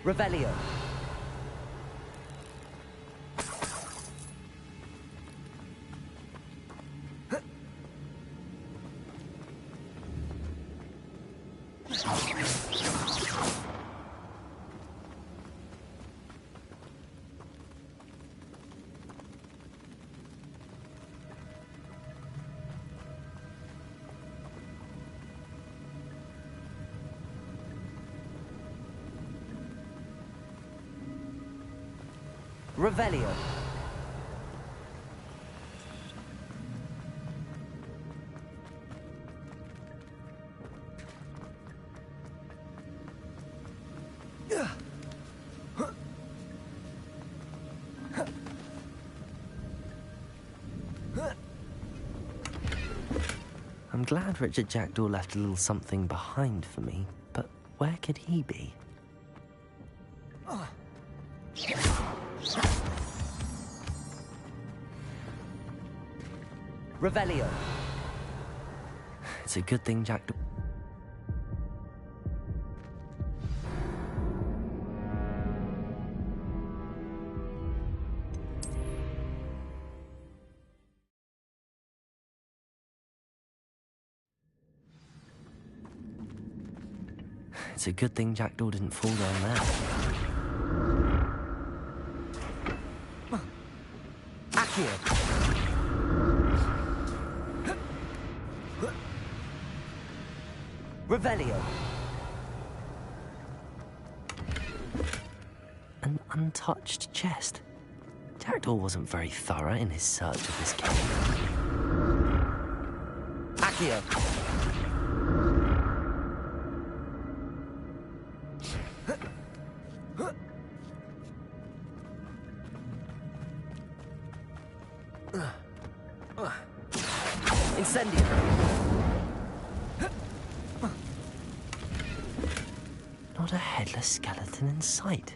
Revelio. Revelio. I'm glad Richard Jackdaw left a little something behind for me, but where could he be? Revelio. It's a good thing Jackdaw... It's a good thing Jackdaw didn't fall down there. Accio. Revelio. An untouched chest. Jackdaw wasn't very thorough in his search of this cave. Accio. Incendio. Not a headless skeleton in sight.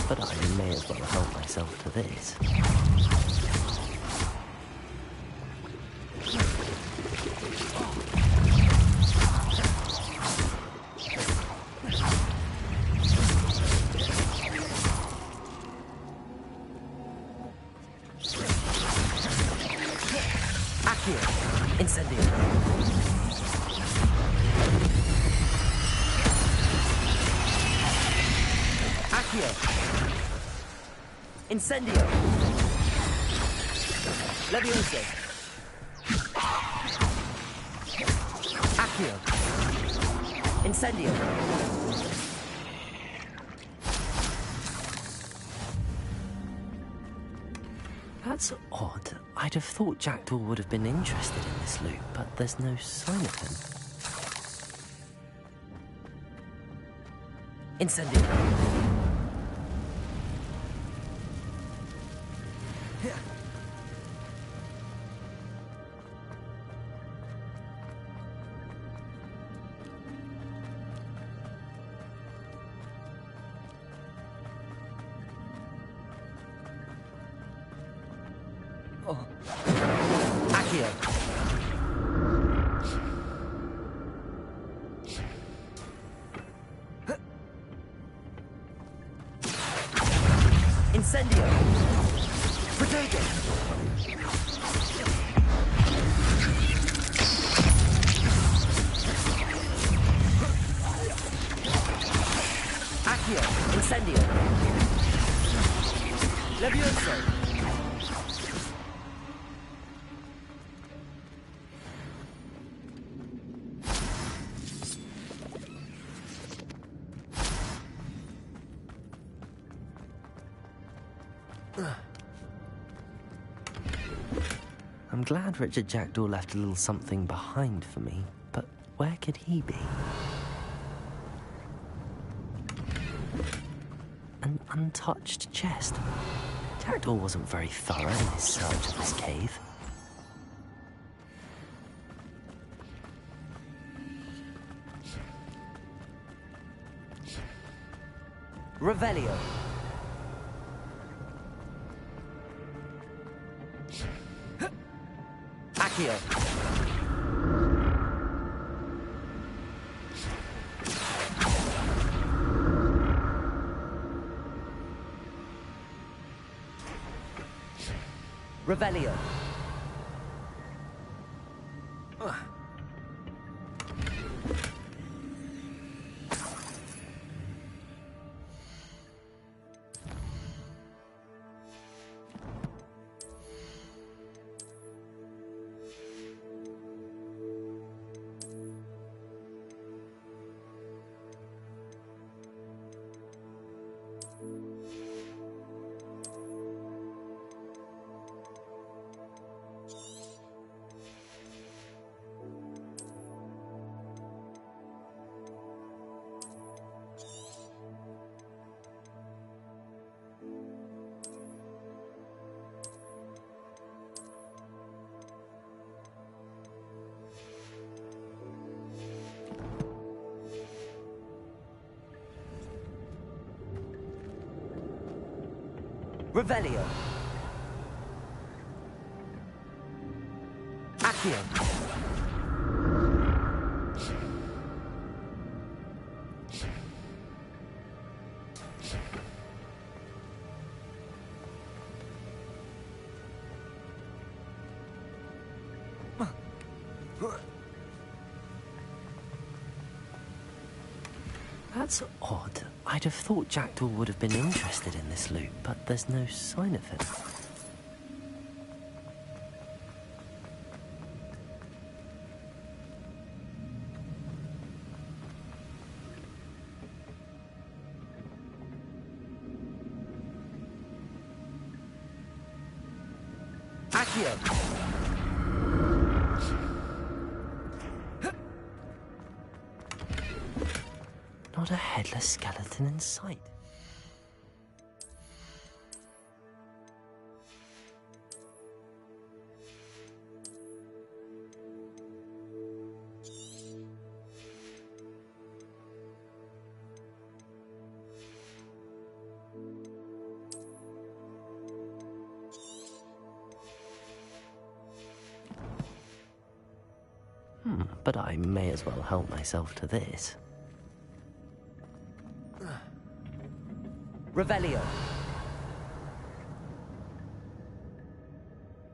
But I may as well help myself to this. Incendio. Accio. Incendio. Levioso. Accio. Incendio. That's odd. I'd have thought Jackdaw would have been interested in this loot, but there's no sign of him. Incendio. Accio. Incendio. Protego. Accio. Incendio. Levioso. I'm glad Richard Jackdaw left a little something behind for me, but where could he be? An untouched chest. Jackdaw wasn't very thorough in his search of this cave. Revelio. Accio. Revelio. Revelio. Accio. That's odd. I'd have thought Jackdaw would have been interested in this loot, but there's no sign of him. Accio! Not a headless skeleton in sight. But I may as well help myself to this. Revelio.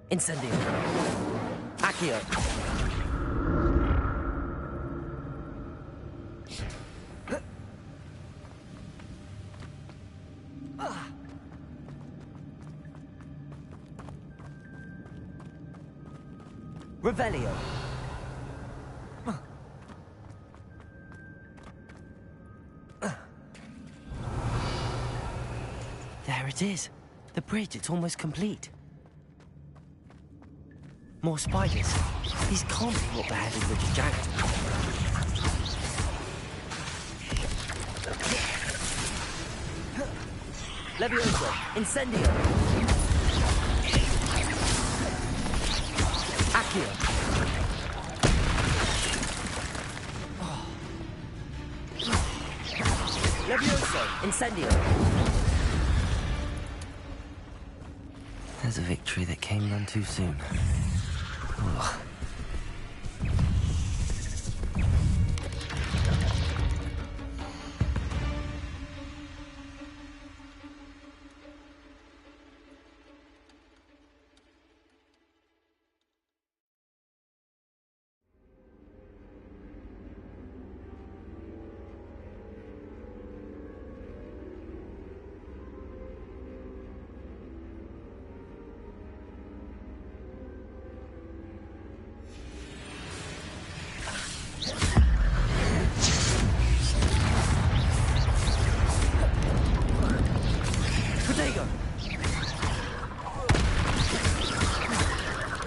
Incendio. Accio. Revelio. There it is. The bridge, it's almost complete. More spiders. These can't be what beheaded Richard Jackson. Levioso. Incendio. Accio. Levioso. Incendio. There's a victory that came none too soon. Ugh.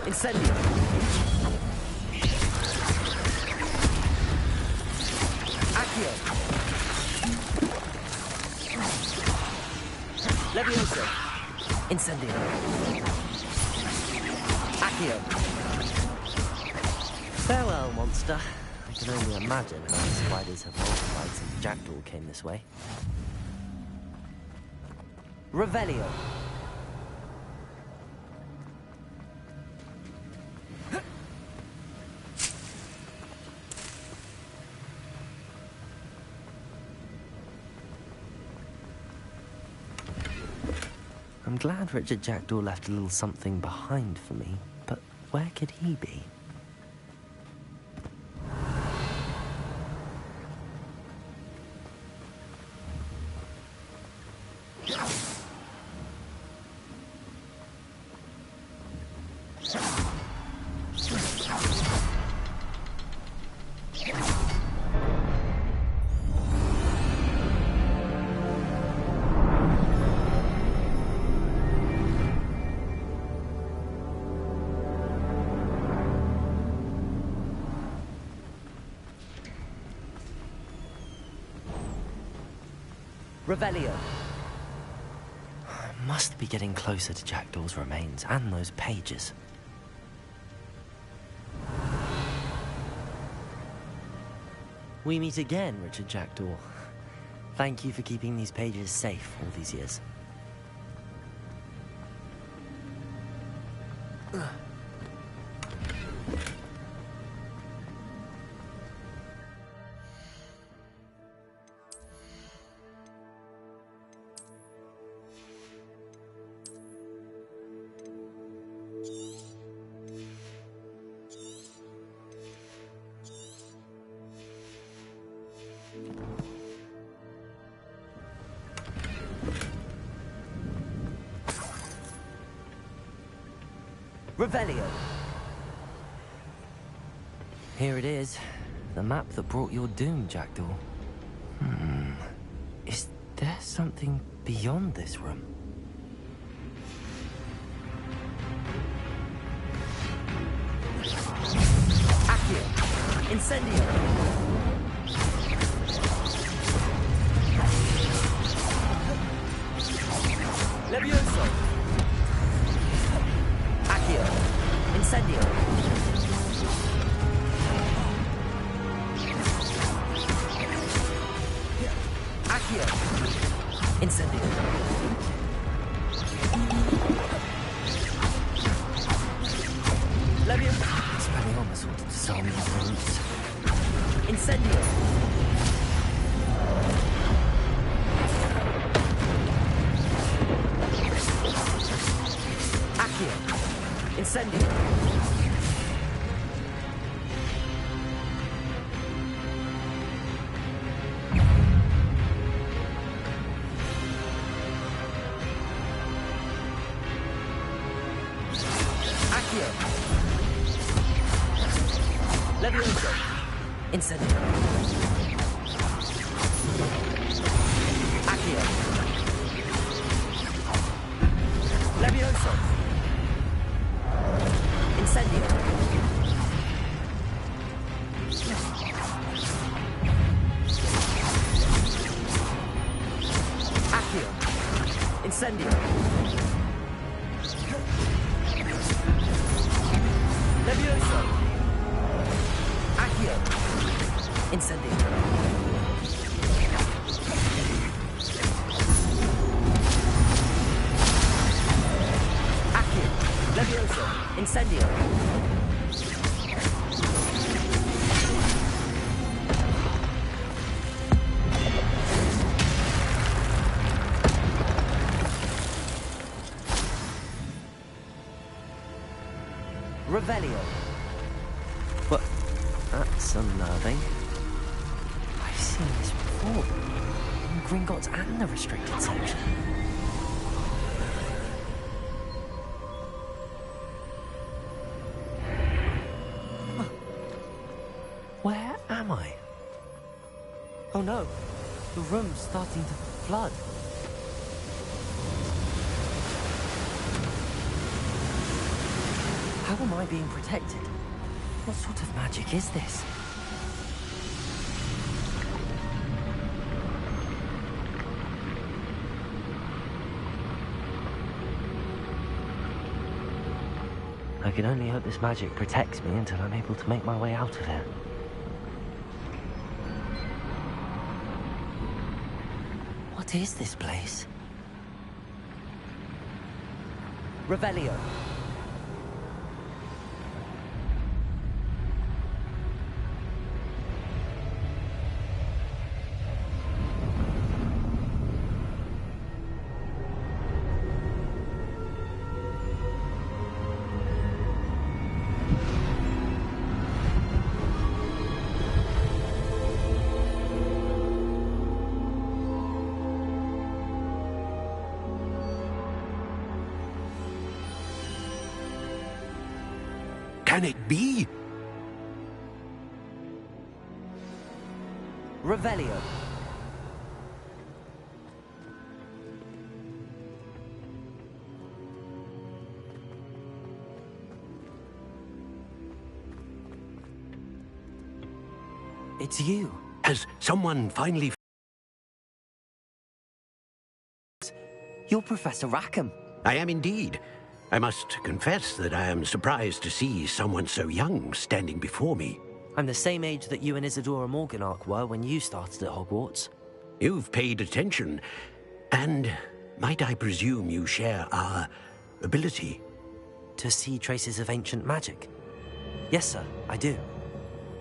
Incendio. Accio. Levioso. Incendio. Accio. Farewell, monster. I can only imagine how the spiders have multiplied since Jackdaw came this way. Revelio. I'm I'm glad Richard Jackdaw left a little something behind for me, but where could he be? Revelio. Must be getting closer to Jackdaw's remains and those pages. We meet again, Richard Jackdaw. Thank you for keeping these pages safe all these years. Revelio. Here it is. The map that brought your doom, Jackdaw. Is there something beyond this room? Accio. Incendio. Levioso. Accio. Incendio. Accio. Incendio. Levioso. Expelliarmus wanted to sell me the roots. Incendio. Accio. Incendio. Accio. Levioso. Incendio. Accio. Levioso. Incendio. Accio. Incendio. Levioso. Accio. Incendio. Accio. Levioso. Incendio. Revelio. What? That's unnerving. I've seen this before. In Gringotts and the restricted section. Where am I? Oh no, the room's starting to flood. How am I being protected? What sort of magic is this? I can only hope this magic protects me until I'm able to make my way out of here. What is this place? Revelio. can it be? Revelio. It's you. Has someone finally... You're Professor Rackham. I am indeed. I must confess that I am surprised to see someone so young standing before me. I'm the same age that you and Isadora Morganach were when you started at Hogwarts. You've paid attention, and might I presume you share our ability? To see traces of ancient magic? Yes, sir, I do.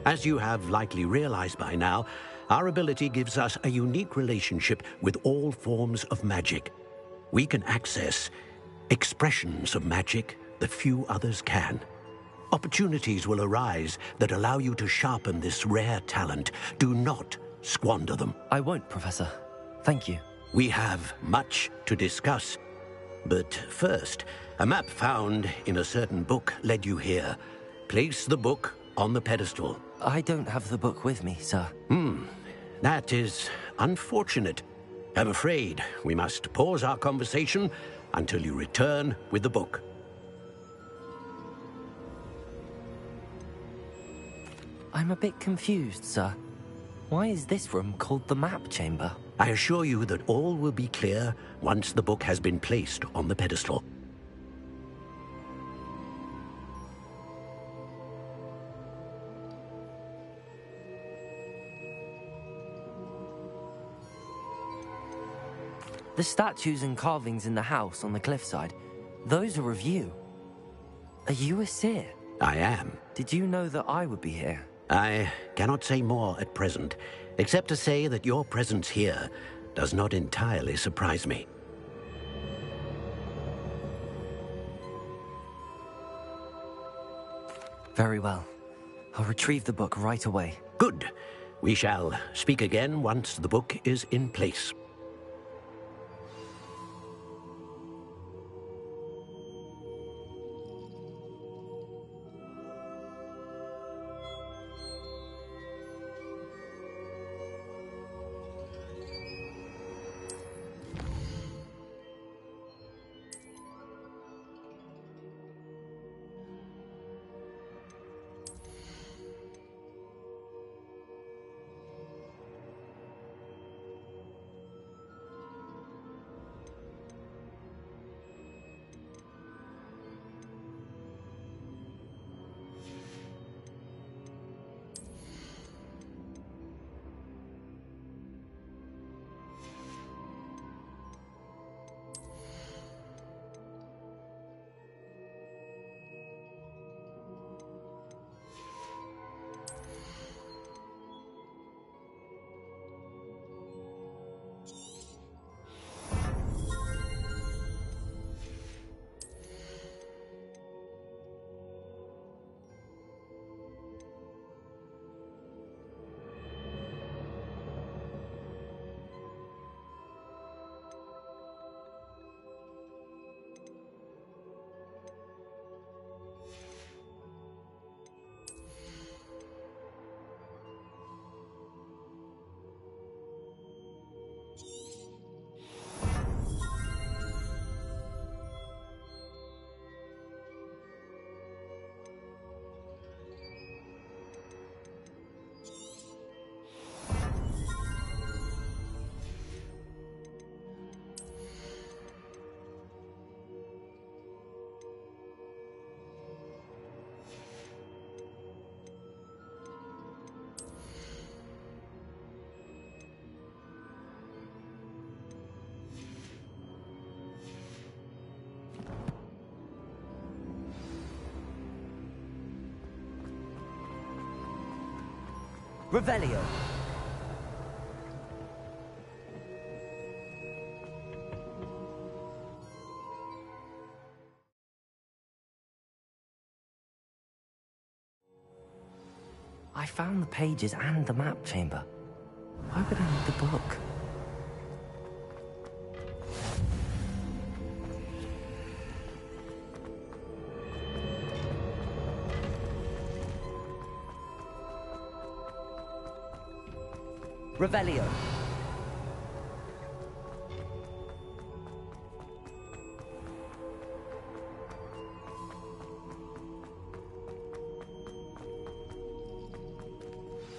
As you have likely realized by now, our ability gives us a unique relationship with all forms of magic. We can access expressions of magic that few others can. Opportunities will arise that allow you to sharpen this rare talent. Do not squander them. I won't, Professor. Thank you. We have much to discuss. But first, a map found in a certain book led you here. Place the book on the pedestal. I don't have the book with me, sir. That is unfortunate. I'm afraid we must pause our conversation until you return with the book. I'm a bit confused, sir. Why is this room called the map chamber? I assure you that all will be clear once the book has been placed on the pedestal. The statues and carvings in the house on the cliffside, those are of you. Are you a seer? I am. Did you know that I would be here? I cannot say more at present, except to say that your presence here does not entirely surprise me. Very well. I'll retrieve the book right away. Good. We shall speak again once the book is in place. Revelio. I found the pages and the map chamber. Why would I need the book? Revelio.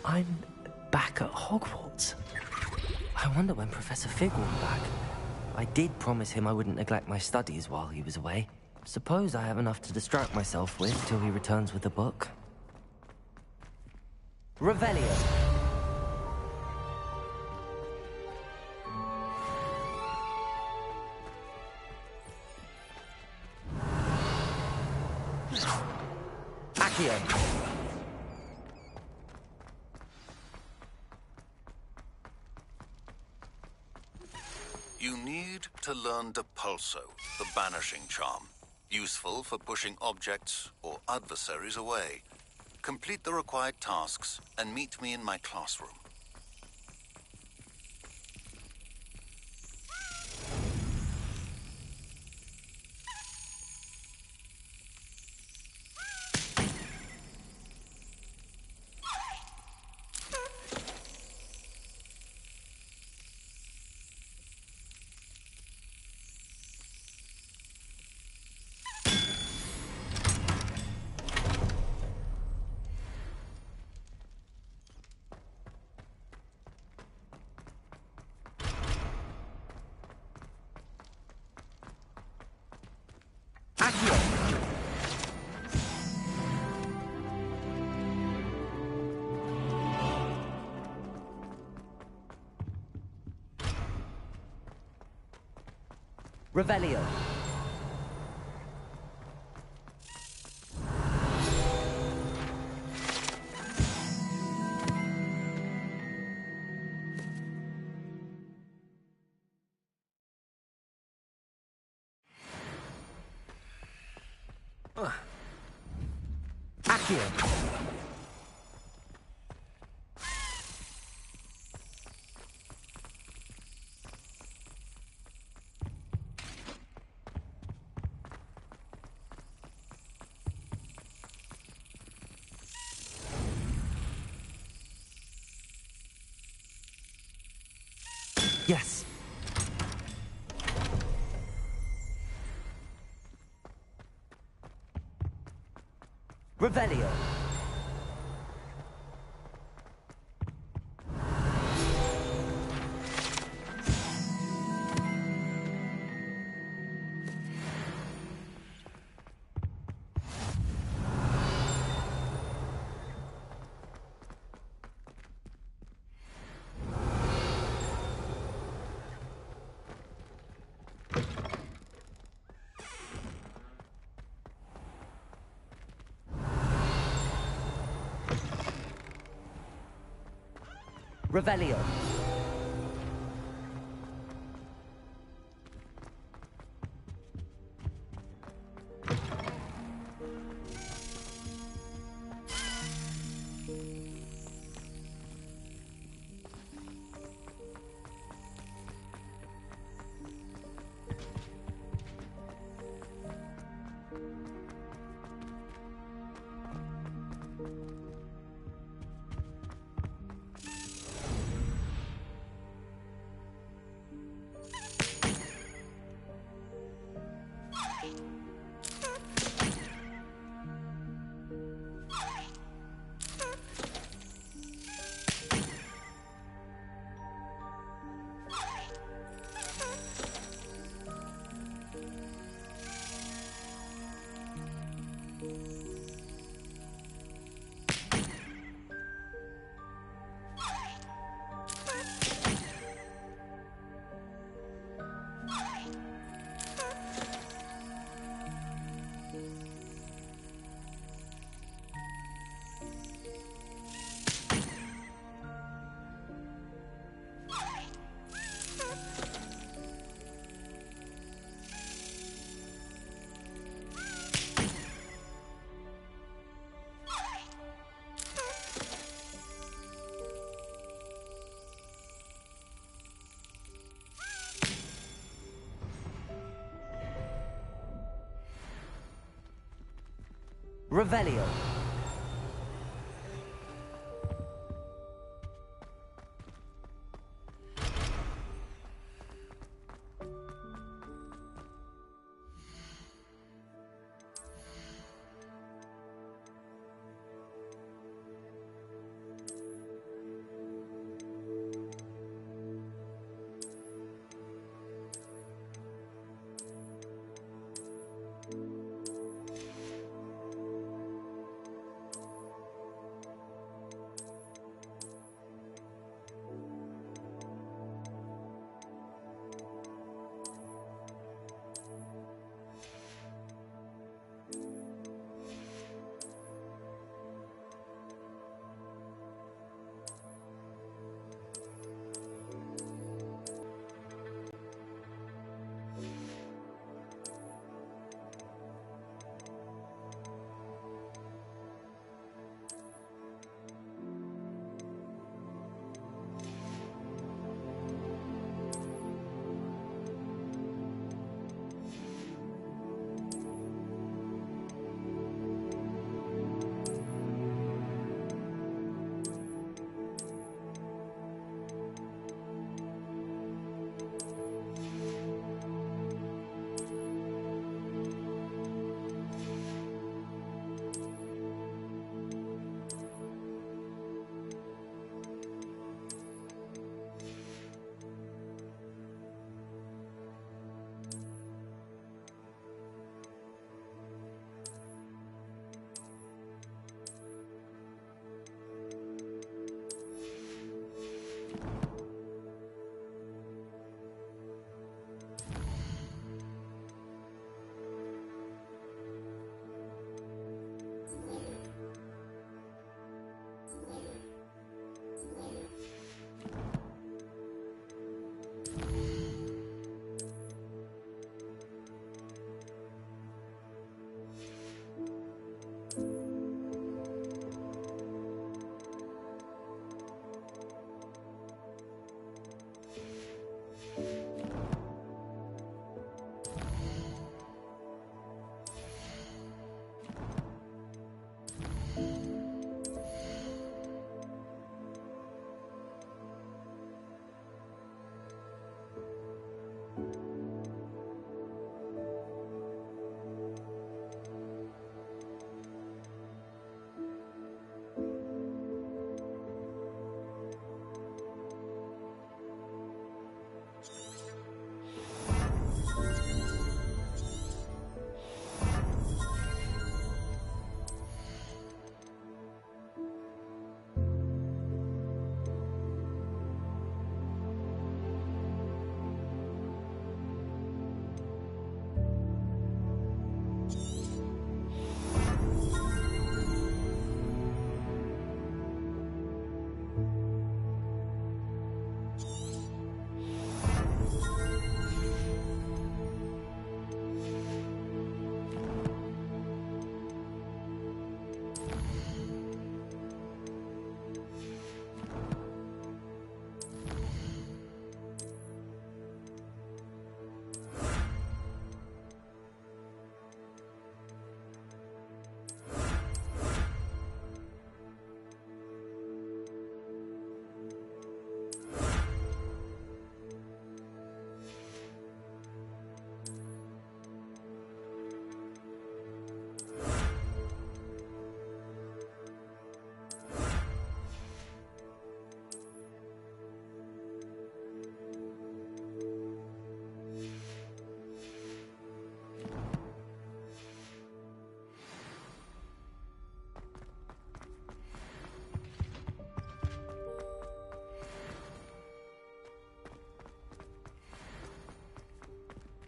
I'm back at Hogwarts. I wonder when Professor Fig will be back. I did promise him I wouldn't neglect my studies while he was away. Suppose I have enough to distract myself with till he returns with the book. Revelio. Accio. You need to learn Depulso, the banishing charm. Useful for pushing objects or adversaries away. Complete the required tasks and meet me in my classroom. Accio. Revelio. Accio. Yes. Revelio. Revelio. Revelio.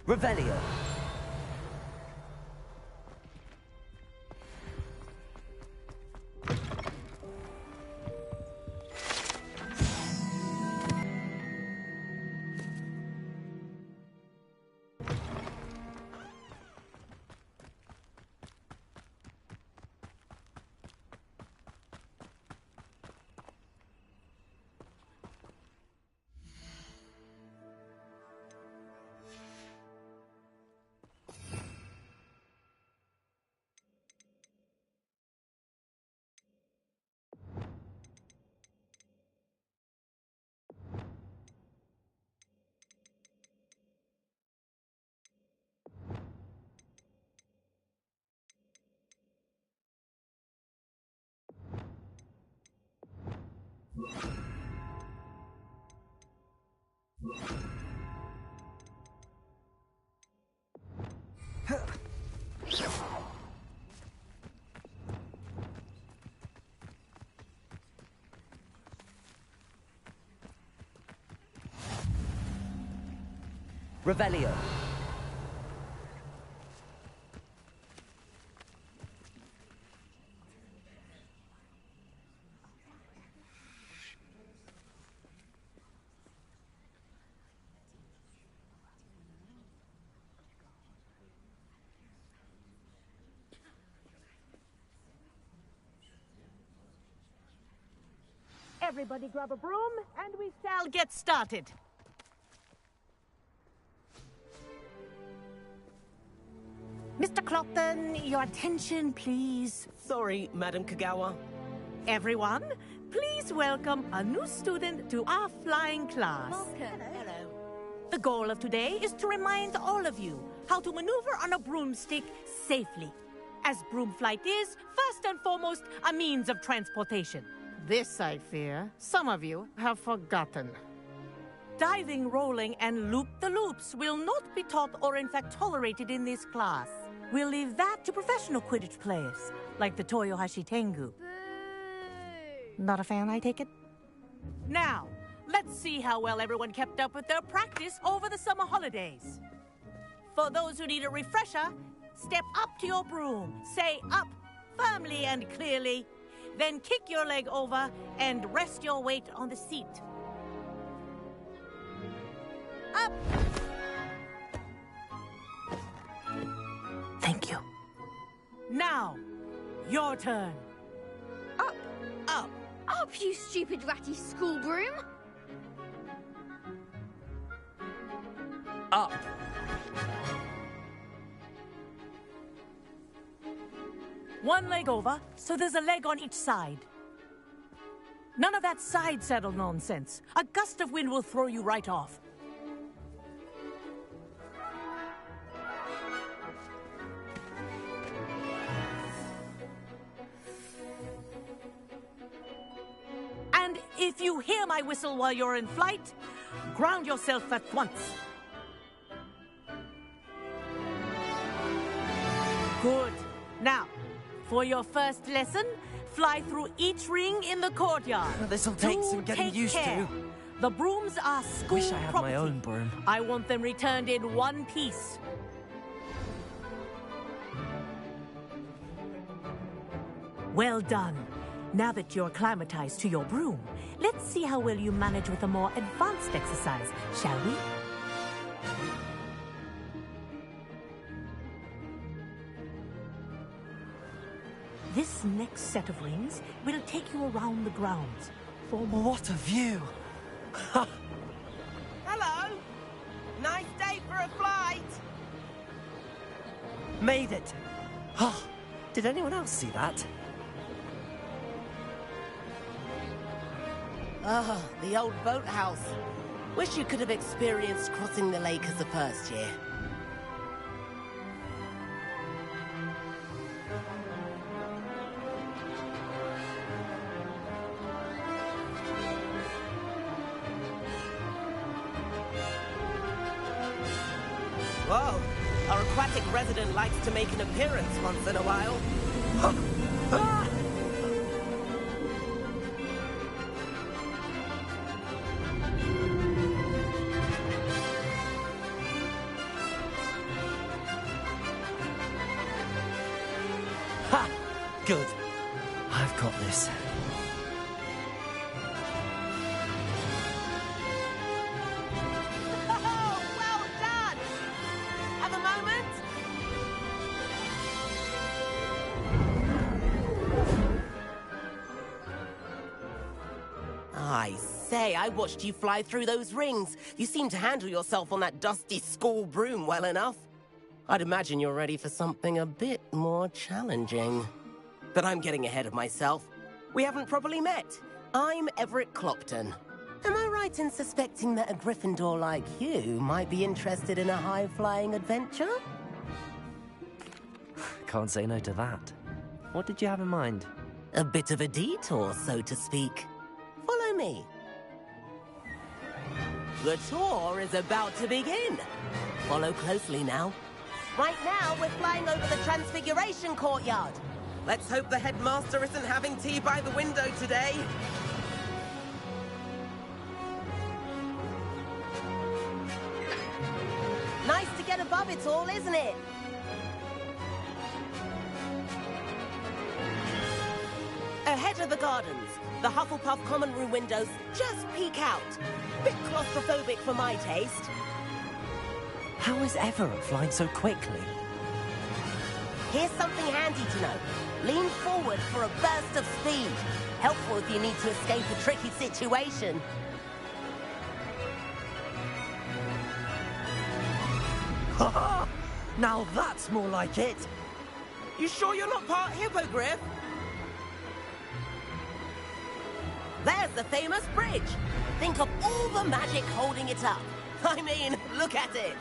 Revelio. Revelio. Everybody grab a broom, and we shall get started. Mr. Clopton, your attention, please. Sorry, Madam Kagawa. Everyone, please welcome a new student to our flying class. Hello. The goal of today is to remind all of you how to maneuver on a broomstick safely, as broom flight is, first and foremost, a means of transportation. This, I fear, some of you have forgotten. Diving, rolling, and loop-the-loops will not be taught or in fact tolerated in this class. We'll leave that to professional Quidditch players, like the Toyohashi Tengu. Not a fan, I take it? Now, let's see how well everyone kept up with their practice over the summer holidays. For those who need a refresher, step up to your broom, say up firmly and clearly, then kick your leg over and rest your weight on the seat. Up! Thank you. Now, your turn. Up, Up. up, you stupid ratty school broom! Up. One leg over, so there's a leg on each side. None of that side saddle nonsense. A gust of wind will throw you right off. And if you hear my whistle while you're in flight, ground yourself at once. Good. Now, for your first lesson, fly through each ring in the courtyard. This'll take some getting used to. The brooms are school Wish I had property. my own broom. I want them returned in one piece. Well done. Now that you're acclimatized to your broom, let's see how well you manage with a more advanced exercise, shall we? This next set of rings will take you around the grounds. What a view! Hello. Nice day for a flight. Made it! Oh, did anyone else see that? Ah, the old boathouse. Wish you could have experienced crossing the lake as the first year. Whoa, our aquatic resident likes to make an appearance once in a while. Good. I've got this. Oh, well done! Have a moment? I say, I watched you fly through those rings. You seem to handle yourself on that dusty school broom well enough. I'd imagine you're ready for something a bit more challenging. But I'm getting ahead of myself. We haven't properly met. I'm Everett Clopton. Am I right in suspecting that a Gryffindor like you might be interested in a high-flying adventure? Can't say no to that. What did you have in mind? A bit of a detour, so to speak. Follow me. The tour is about to begin. Follow closely now. Right now, we're flying over the Transfiguration Courtyard. Let's hope the headmaster isn't having tea by the window today. Nice to get above it all, isn't it? Ahead of the gardens, the Hufflepuff common room windows just peek out. Bit claustrophobic for my taste. How is Everett flying so quickly? Here's something handy to know. Lean forward for a burst of speed. Helpful if you need to escape a tricky situation. Ha! Now that's more like it! You sure you're not part hippogriff? There's the famous bridge. Think of all the magic holding it up. I mean, look at it.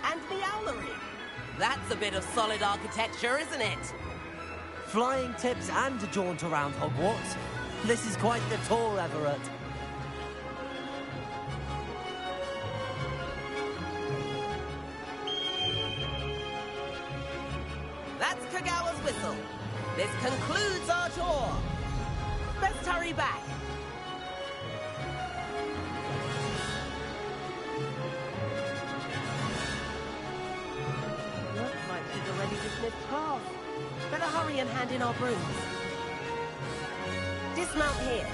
And the owlery. That's a bit of solid architecture, isn't it? Flying tips and a jaunt around Hogwarts. This is quite the tour, Everett. That's Kagawa's whistle. This concludes our tour. Best hurry back. Looks like she's already dismissed class. Better hurry and hand in our brooms. Dismount here.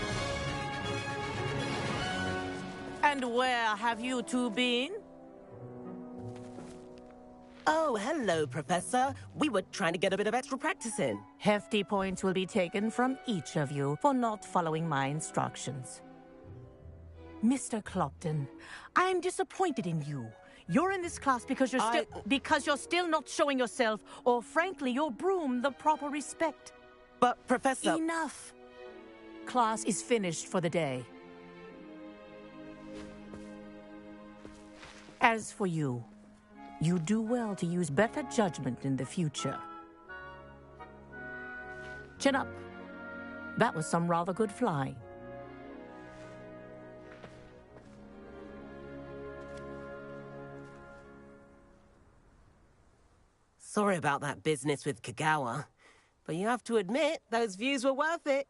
And where have you two been? Oh, hello, Professor. We were trying to get a bit of extra practice in. Hefty points will be taken from each of you for not following my instructions. Mr. Clopton, I'm disappointed in you. You're in this class because you're still not showing yourself, or frankly, your broom the proper respect. But, Professor... Enough. Class is finished for the day. As for you, you do well to use better judgment in the future. Chin up. That was some rather good flying. Sorry about that business with Kagawa, but you have to admit, those views were worth it.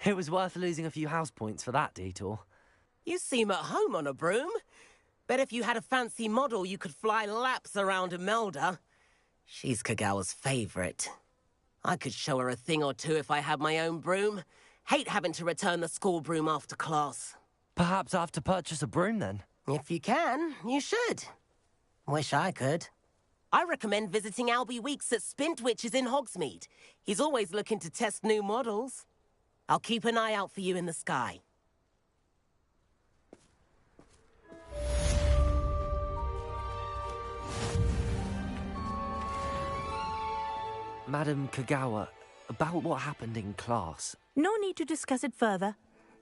It was worth losing a few house points for that detour. You seem at home on a broom. Bet if you had a fancy model, you could fly laps around Imelda. She's Kagawa's favorite. I could show her a thing or two if I had my own broom. Hate having to return the school broom after class. Perhaps I have to purchase a broom then. If you can, you should. Wish I could. I recommend visiting Albie Weeks at Spintwitches in Hogsmeade. He's always looking to test new models. I'll keep an eye out for you in the sky. Madam Kagawa, about what happened in class. No need to discuss it further.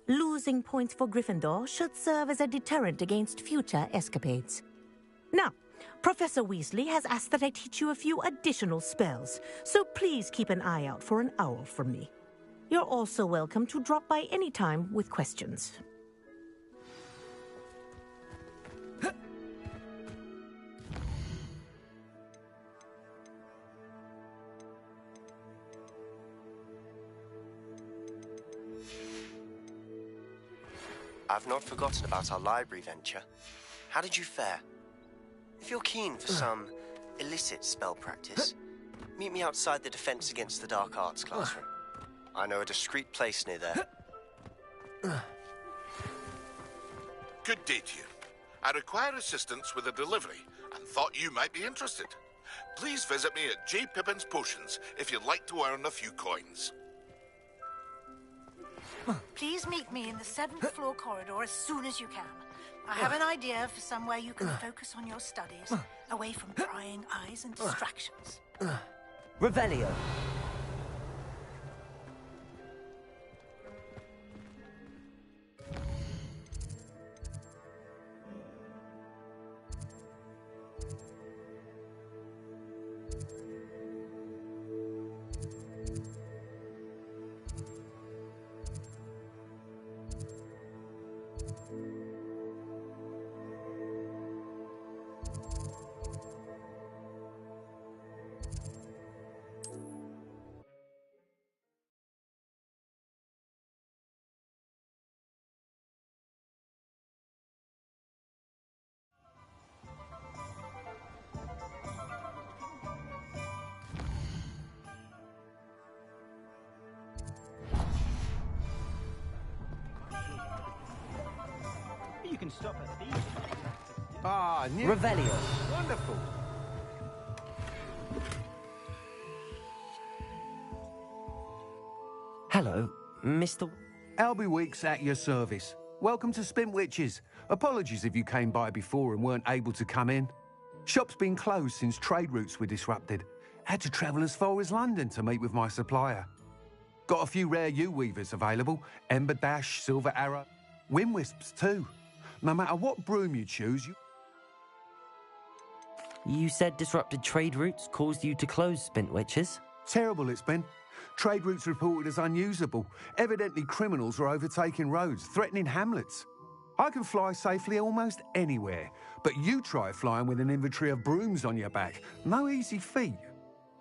Losing points for Gryffindor should serve as a deterrent against future escapades. Now, Professor Weasley has asked that I teach you a few additional spells, so please keep an eye out for an owl from me. You're also welcome to drop by any time with questions. I've not forgotten about our library venture. How did you fare? If you're keen for some illicit spell practice, meet me outside the Defense Against the Dark Arts classroom. I know a discreet place near there. Good day to you. I require assistance with a delivery and thought you might be interested. Please visit me at J. Pippin's Potions if you'd like to earn a few coins. Please meet me in the 7th floor corridor as soon as you can. I have an idea for somewhere you can focus on your studies, away from prying eyes and distractions. Revelio. You can stop at these. Ah, new. Revelio. Wonderful. Hello, Mr. Albie Weeks at your service. Welcome to Spint Witches. Apologies if you came by before and weren't able to come in. Shop's been closed since trade routes were disrupted. Had to travel as far as London to meet with my supplier. Got a few rare U-weavers available. Ember Dash, Silver Arrow, Wind Wisps too. No matter what broom you choose, You said disrupted trade routes caused you to close Spint Witches? Terrible it's been. Trade routes reported as unusable. Evidently criminals are overtaking roads, threatening hamlets. I can fly safely almost anywhere, but you try flying with an inventory of brooms on your back. No easy feat.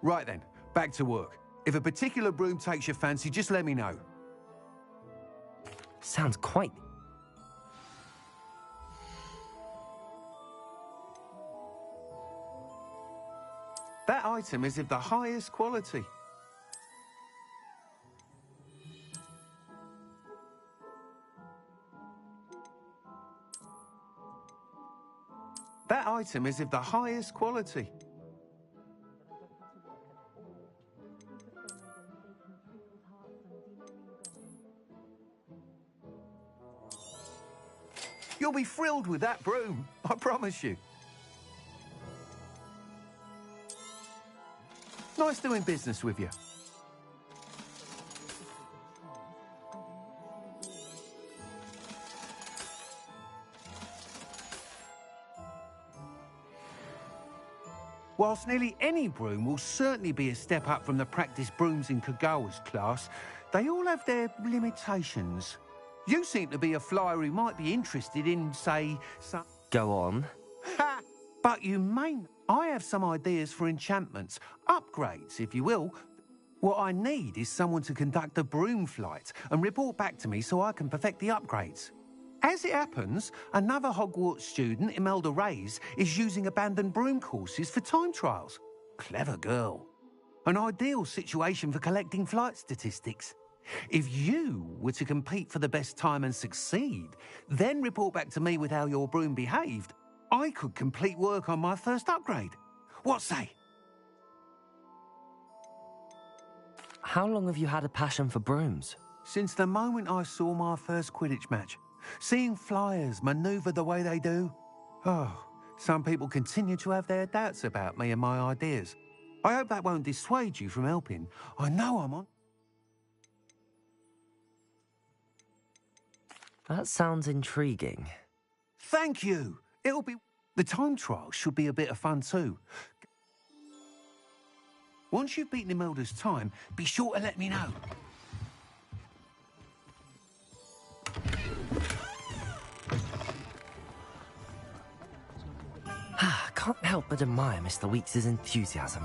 Right then, back to work. If a particular broom takes your fancy, just let me know. Sounds quite... That item is of the highest quality. That item is of the highest quality. You'll be thrilled with that broom, I promise you. Nice doing business with you. Whilst nearly any broom will certainly be a step up from the practice brooms in Kagawa's class, they all have their limitations. You seem to be a flyer who might be interested in, say, some... Go on. Ha! But you may... I have some ideas for enchantments, upgrades, if you will. What I need is someone to conduct a broom flight and report back to me so I can perfect the upgrades. As it happens, another Hogwarts student, Imelda Reyes, is using abandoned broom courses for time trials. Clever girl. An ideal situation for collecting flight statistics. If you were to compete for the best time and succeed, then report back to me with how your broom behaved, I could complete work on my first upgrade. What say? How long have you had a passion for brooms? Since the moment I saw my first Quidditch match. Seeing flyers manoeuvre the way they do. Oh, some people continue to have their doubts about me and my ideas. I hope that won't dissuade you from helping. I know I'm on. That sounds intriguing. Thank you. It'll be... The time trial should be a bit of fun too. Once you've beaten Imelda's time, be sure to let me know. Can't help but admire Mr. Weeks' enthusiasm.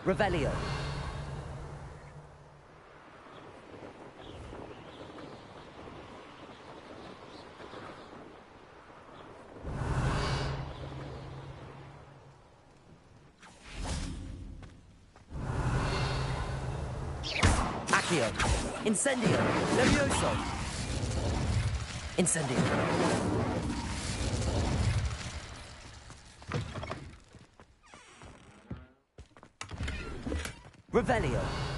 Revelio. Accio. Incendio. Levioso. Incendio. Revelio.